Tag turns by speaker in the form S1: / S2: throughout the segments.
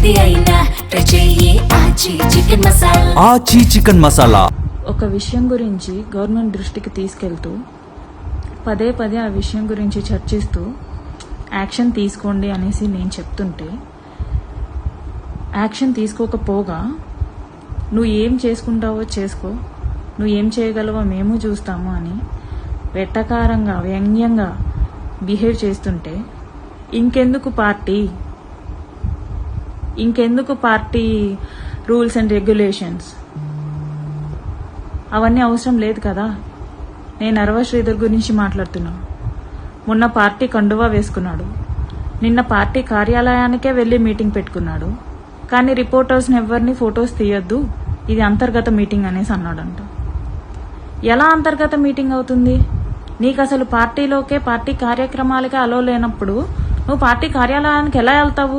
S1: ఏది అయినా ట్రై చెయ్యి ఆచి చికెన్ మసాలా.
S2: ఆచి చికెన్ మసాలా.
S3: ఒక విషయం గురించి గవర్నమెంట్ దృష్టికి తీసుకెళ్తూ పదే పదే ఆ విషయం గురించి చర్చిస్తూ యాక్షన్ తీసుకోండి అనేసి నేను చెప్తుంటే యాక్షన్ తీసుకోకపోగా నువ్వు ఏం చేసుకుంటావో చేసుకో, నువ్వు ఏం చేయగలవో మేము చూస్తాము అని వెట్టకారంగా వ్యంగ్యంగా బిహేవ్ చేస్తుంటే ఇంకెందుకు పార్టీ రూల్స్ అండ్ రెగ్యులేషన్స్? అవన్నీ అవసరం లేదు కదా. నేను అరవ శ్రీధర్ గురించి మాట్లాడుతున్నా. మొన్న పార్టీ కండువా వేసుకున్నాడు, నిన్న పార్టీ కార్యాలయానికే వెళ్ళి మీటింగ్ పెట్టుకున్నాడు. కానీ రిపోర్టర్స్ని ఎవరిని ఫొటోస్ తీయొద్దు, ఇది అంతర్గత మీటింగ్ అనేసి అన్నాడంట. ఎలా అంతర్గత మీటింగ్ అవుతుంది? నీకు అసలు పార్టీలోకే పార్టీ కార్యక్రమాలకే అలో లేనప్పుడు నువ్వు పార్టీ కార్యాలయానికి ఎలా వెళ్తావు?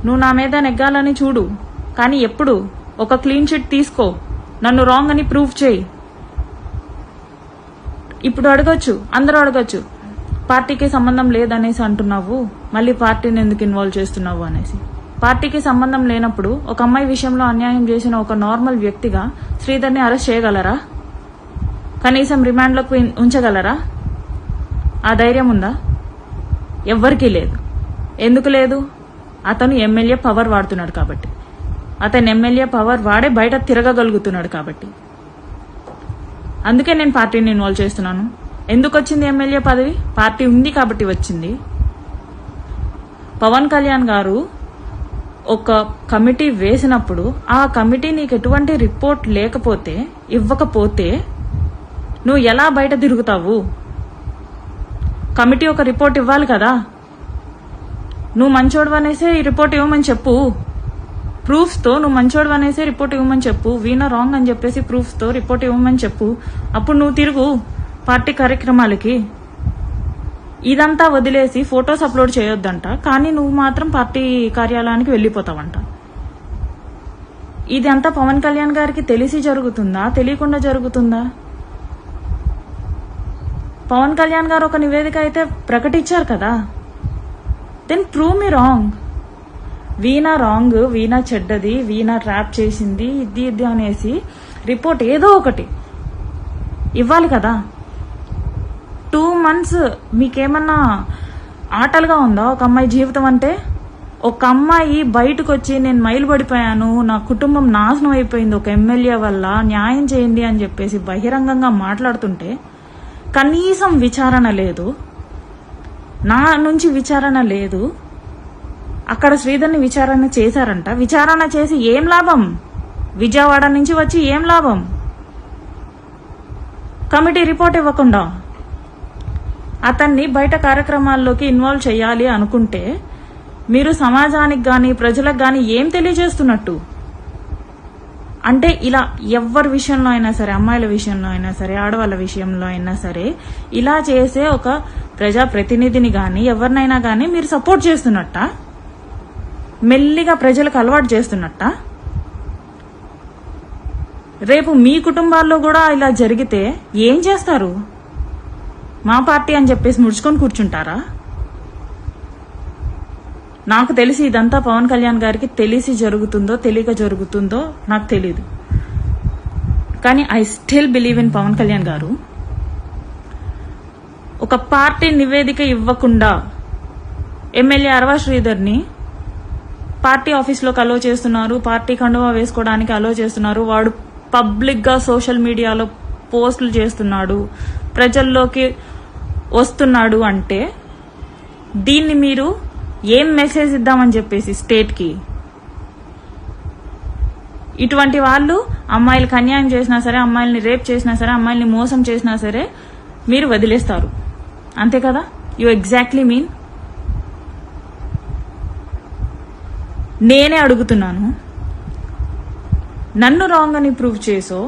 S3: నువ్వు నా మీద నెగ్గాలని చూడు, కానీ ఎప్పుడు ఒక క్లీన్ చిట్ తీసుకో, నన్ను రాంగ్ అని ప్రూవ్ చేయి. ఇప్పుడు అడగొచ్చు, అందరూ అడగొచ్చు, పార్టీకి సంబంధం లేదనేసి అంటున్నావు, మళ్ళీ పార్టీని ఎందుకు ఇన్వాల్వ్ చేస్తున్నావు అనేసి. పార్టీకి సంబంధం లేనప్పుడు ఒక అమ్మాయి విషయంలో అన్యాయం చేసిన ఒక నార్మల్ వ్యక్తిగా శ్రీధర్ని అరెస్ట్ చేయగలరా? కనీసం రిమాండ్లోకి ఉంచగలరా? ఆ ధైర్యం ఉందా? ఎవ్వరికీ లేదు. ఎందుకు లేదు? అతను ఎమ్మెల్యే పవర్ వాడుతున్నాడు కాబట్టి, అతను ఎమ్మెల్యే పవర్ వాడే బయట తిరగగలుగుతున్నాడు కాబట్టి. అందుకే నేను పార్టీని ఇన్వాల్వ్ చేస్తున్నాను. ఎందుకు వచ్చింది ఎమ్మెల్యే పదవి? పార్టీ ఉంది కాబట్టి వచ్చింది. పవన్ కళ్యాణ్ గారు ఒక కమిటీ వేసినప్పుడు ఆ కమిటీ నీకు ఎటువంటి రిపోర్ట్ లేకపోతే, ఇవ్వకపోతే నువ్వు ఎలా బయట తిరుగుతావు? కమిటీ ఒక రిపోర్ట్ ఇవ్వాలి కదా. నువ్వు మంచోడు అనేసే ఈ రిపోర్ట్ ఇవ్వమని చెప్పు, ప్రూఫ్స్తో. నువ్వు మంచోడు అనేసే రిపోర్ట్ ఇవ్వమని చెప్పు, వీణ రాంగ్ అని చెప్పేసి ప్రూఫ్స్తో రిపోర్ట్ ఇవ్వమని చెప్పు. అప్పుడు నువ్వు తిరుగు పార్టీ కార్యక్రమాలకి. ఇదంతా వదిలేసి ఫొటోస్ అప్లోడ్ చేయొద్దంట, కానీ నువ్వు మాత్రం పార్టీ కార్యాలయానికి వెళ్ళిపోతావంట. ఇది అంతా పవన్ కళ్యాణ్ గారికి తెలిసి జరుగుతుందా, తెలియకుండా జరుగుతుందా? పవన్ కళ్యాణ్ గారు ఒక నివేదిక అయితే ప్రకటించారు కదా. Then prove me wrong. Veena wrong, Veena చెడ్డది, వీణ ట్రాప్ చేసింది, ఇది అనేసి రిపోర్ట్ ఏదో ఒకటి ఇవ్వాలి కదా. 2 months మీకేమన్నా ఆటలుగా ఉందా? ఒక అమ్మాయి జీవితం అంటే. ఒక అమ్మాయి బయటకు వచ్చి నేను మైలు పడిపోయాను, నా కుటుంబం నాశనం అయిపోయింది ఒక ఎమ్మెల్యే వల్ల, న్యాయం చేయండి అని చెప్పేసి బహిరంగంగా మాట్లాడుతుంటే కనీసం విచారణ లేదు, నా నుంచి విచారణ లేదు. అక్కడ శ్రీధర్ని విచారణ చేశారంట. విచారణ చేసి ఏం లాభం? విజయవాడ నుంచి వచ్చి ఏం లాభం? కమిటీ రిపోర్ట్ ఇవ్వకుండా అతన్ని బయట కార్యక్రమాల్లోకి ఇన్వాల్వ్ చేయాలి అనుకుంటే మీరు సమాజానికి గాని ప్రజలకు గాని ఏం తెలియజేస్తున్నట్టు? అంటే ఇలా ఎవరి విషయంలో అయినా సరే, అమ్మాయిల విషయంలో అయినా సరే, ఆడవాళ్ళ విషయంలో అయినా సరే, ఇలా చేసే ఒక ప్రజాప్రతినిధిని గాని ఎవరినైనా గాని మీరు సపోర్ట్ చేస్తున్నట్ట? మెల్లిగా ప్రజలకు అలవాటు చేస్తున్నట్ట? రేపు మీ కుటుంబాల్లో కూడా ఇలా జరిగితే ఏం చేస్తారు? మా పార్టీ అని చెప్పేసి ముడుచుకొని కూర్చుంటారా? నాకు తెలిసి ఇదంతా పవన్ కళ్యాణ్ గారికి తెలిసి జరుగుతుందో తెలియక జరుగుతుందో నాకు తెలీదు, కానీ I still believe in Pawan Kalyan garu. ఒక పార్టీ నివేదిక ఇవ్వకుండా ఎమ్మెల్యే అరవ శ్రీధర్ని పార్టీ ఆఫీస్లోకి అలో చేస్తున్నారు, పార్టీ కండువా వేసుకోవడానికి అలో చేస్తున్నారు. వాడు పబ్లిక్ గా సోషల్ మీడియాలో పోస్టులు చేస్తున్నాడు, ప్రజల్లోకి వస్తున్నాడు అంటే దీన్ని మీరు ఏం మెసేజ్ ఇద్దామని చెప్పేసి స్టేట్ కి? ఇటువంటి వాళ్ళు అమ్మాయిలకు అన్యాయం చేసినా సరే, అమ్మాయిల్ని రేప్ చేసినా సరే, అమ్మాయిల్ని మోసం చేసినా సరే మీరు వదిలేస్తారు, అంతే కదా? You exactly mean. నేనే అడుగుతున్నాను, నన్ను రాంగ్ అని ప్రూవ్ చేసో,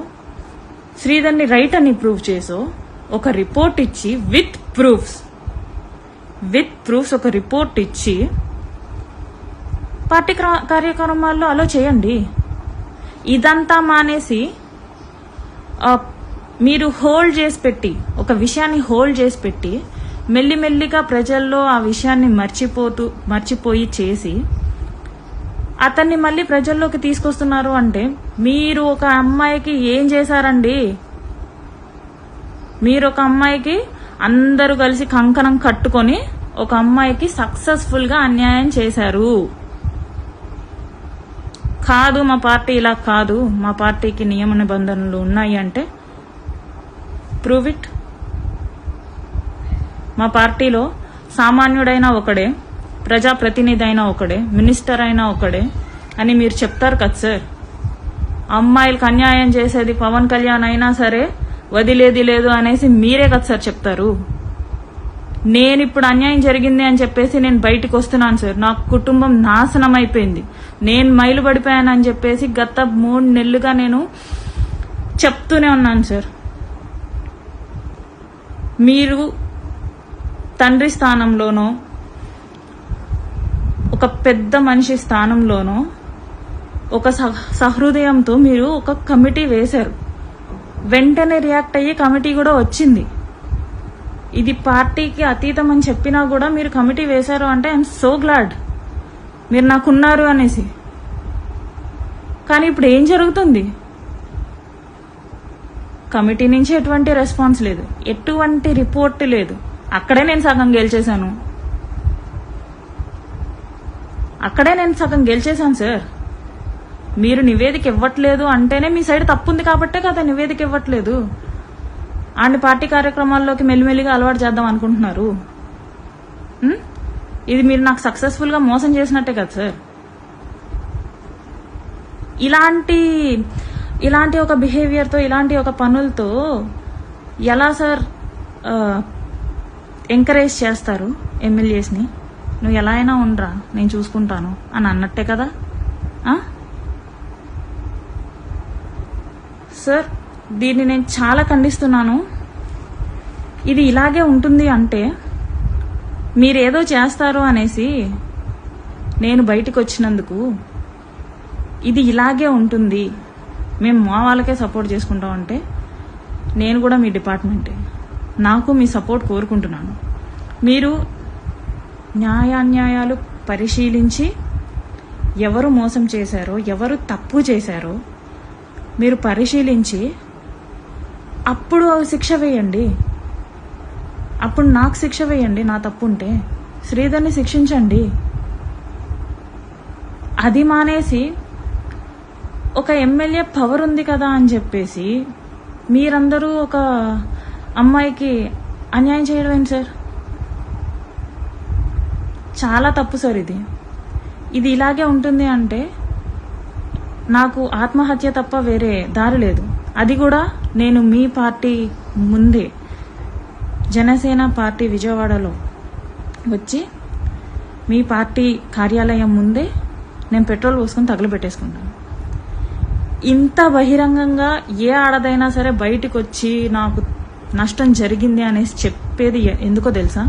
S3: శ్రీధర్ని రైట్ అని ప్రూవ్ చేసో ఒక రిపోర్ట్ ఇచ్చి విత్ ప్రూఫ్స్ ఒక రిపోర్ట్ ఇచ్చి పార్టీ కార్యక్రమాల్లో అలో చేయండి. ఇదంతా మానేసి మీరు హోల్డ్ చేసి పెట్టి, ఒక విషయాన్ని హోల్డ్ చేసి పెట్టి మెల్లిమెల్లిగా ప్రజల్లో ఆ విషయాన్ని మర్చిపోయి చేసి అతన్ని మళ్ళీ ప్రజల్లోకి తీసుకొస్తున్నారు అంటే మీరు ఒక అమ్మాయికి ఏం చేశారండి? మీరు ఒక అమ్మాయికి అందరూ కలిసి కంకణం కట్టుకొని ఒక అమ్మాయికి సక్సెస్ఫుల్ గా అన్యాయం చేశారు. కాదు మా పార్టీ ఇలా కాదు, మా పార్టీకి నియమ నిబంధనలు ఉన్నాయి అంటే ప్రూవ్ ఇట్. మా పార్టీలో సామాన్యుడైనా ఒకడే, ప్రజాప్రతినిధి అయినా ఒకడే, మినిస్టర్ అయినా ఒకడే అని మీరు చెప్తారు కదా సార్. అమ్మాయిలకు అన్యాయం చేసేది పవన్ కళ్యాణ్ అయినా సరే వదిలేది లేదు అనేసి మీరే కదా సార్ చెప్తారు. నేను ఇప్పుడు అన్యాయం జరిగింది అని చెప్పేసి నేను బయటకు వస్తున్నాను సార్. నా కుటుంబం నాశనం అయిపోయింది, నేను మైలు పడిపోయానని చెప్పేసి గత 3 నెలలుగా నేను చెప్తూనే ఉన్నాను సార్. మీరు తండ్రి స్థానంలోనో ఒక పెద్ద మనిషి స్థానంలోనో ఒక సహృదయంతో మీరు ఒక కమిటీ వేశారు. వెంటనే రియాక్ట్ అయ్యి కమిటీ కూడా వచ్చింది. ఇది పార్టీకి అతీతం అని చెప్పినా కూడా మీరు కమిటీ వేశారు అంటే ఐఎమ్ సో గ్లాడ్ మీరు నాకున్నారు అనేసి. కానీ ఇప్పుడు ఏం జరుగుతుంది? కమిటీ నుంచి ఎటువంటి రెస్పాన్స్ లేదు, ఎటువంటి రిపోర్ట్ లేదు. అక్కడే నేను సగం గెలిచేశాను సార్. మీరు నివేదిక ఇవ్వట్లేదు అంటేనే మీ సైడ్ తప్పుంది కాబట్టే కదా నివేదిక ఇవ్వట్లేదు. అండ్ పార్టీ కార్యక్రమాల్లోకి మెల్లిమెల్లిగా అలవాటు చేద్దాం అనుకుంటున్నారు. ఇది మీరు నాకు సక్సెస్ఫుల్ గా మోసం చేసినట్టే కదా సార్. ఇలాంటి ఒక బిహేవియర్తో, ఇలాంటి ఒక పనులతో ఎలా సార్ ఎంకరేజ్ చేస్తారు ఎమ్మెల్యేస్ని? నువ్వు ఎలా అయినా ఉండరా, నేను చూసుకుంటాను అని అన్నట్టే కదా సార్. దీన్ని నేను చాలా ఖండిస్తున్నాను. ఇది ఇలాగే ఉంటుంది అంటే మీరేదో చేస్తారు అనేసి నేను బయటకు వచ్చినందుకు ఇది ఇలాగే ఉంటుంది, మేము మా వాళ్ళకే సపోర్ట్ చేసుకుంటాం అంటే నేను కూడా మీ డిపార్ట్మెంటే, నాకు మీ సపోర్ట్ కోరుకుంటున్నాను. మీరు న్యాయాన్యాయాలు పరిశీలించి ఎవరు మోసం చేశారో, ఎవరు తప్పు చేశారో మీరు పరిశీలించి అప్పుడు శిక్ష వేయండి. అప్పుడు నాకు శిక్ష వేయండి, నా తప్పు ఉంటే శ్రీధర్ని శిక్షించండి. అది మానేసి ఒక ఎమ్మెల్యే పవర్ ఉంది కదా అని చెప్పేసి మీరందరూ ఒక అమ్మాయికి అన్యాయం చేయడం ఏంటి సార్? చాలా తప్పు సార్. ఇది ఇలాగే ఉంటుంది అంటే నాకు ఆత్మహత్య తప్ప వేరే దారి లేదు. అది కూడా నేను మీ పార్టీ ముందే, జనసేన పార్టీ విజయవాడలో వచ్చి మీ పార్టీ కార్యాలయం ముందే నేను పెట్రోల్ పోసుకొని తగలబెట్టేసుకుంటాను. ఇంత బహిరంగంగా ఏ ఆడదైనా సరే బయటకు వచ్చి నాకు నష్టం జరిగింది అనేసి చెప్పేది ఎందుకో తెలుసా?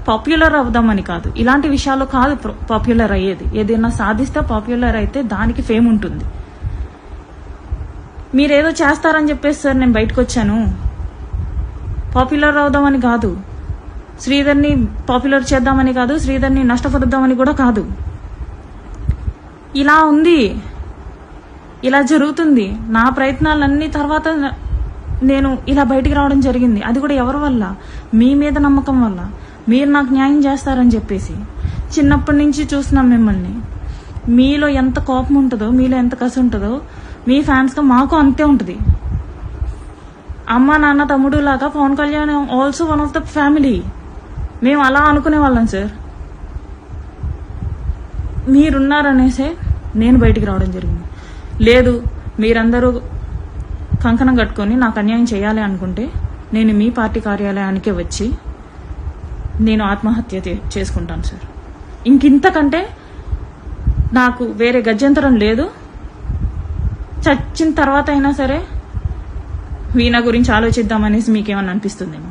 S3: పాపులర్ అవుదామని కాదు, ఇలాంటి విషయాల్లో కాదు పాపులర్ అయ్యేది. ఏదైనా సాధిస్తే పాపులర్ అయితే దానికి ఫేమ్ ఉంటుంది. మీరేదో చేస్తారని చెప్పేసి సార్ నేను బయటకు వచ్చాను. పాపులర్ అవుదామని కాదు, శ్రీధర్ని పాపులర్ చేద్దామని కాదు, శ్రీధర్ని నష్టపరుద్దామని కూడా కాదు. ఇలా ఉంది, ఇలా జరుగుతుంది. నా ప్రయత్నాలన్నీ తర్వాత నేను ఇలా బయటికి రావడం జరిగింది. అది కూడా ఎవరి వల్ల? మీ మీద నమ్మకం వల్ల. మీరు నాకు న్యాయం చేస్తారని చెప్పేసి చిన్నప్పటి నుంచి చూస్తున్నాం మిమ్మల్ని. మీలో ఎంత కోపం ఉంటుందో, మీలో ఎంత కసి ఉంటుందో మీ ఫ్యాన్స్గా మాకు అంతే ఉంటుంది. అమ్మ నాన్న తమ్ముడు లాగా Pawan Kalyan also one of the family. మేము అలా అనుకునే వాళ్ళం సార్. మీరున్నారనేసే నేను బయటికి రావడం జరిగింది. లేదు, మీరందరూ కంకణం కట్టుకొని నాకు అన్యాయం చేయాలి అనుకుంటే నేను మీ పార్టీ కార్యాలయానికే వచ్చి నేను ఆత్మహత్య చేసుకుంటాను సార్. ఇంకింతకంటే నాకు వేరే గత్యంతరం లేదు. చచ్చిన తర్వాత అయినా సరే వీణ గురించి ఆలోచిద్దామనేసి మీకేమన్నా అనిపిస్తుందేమో.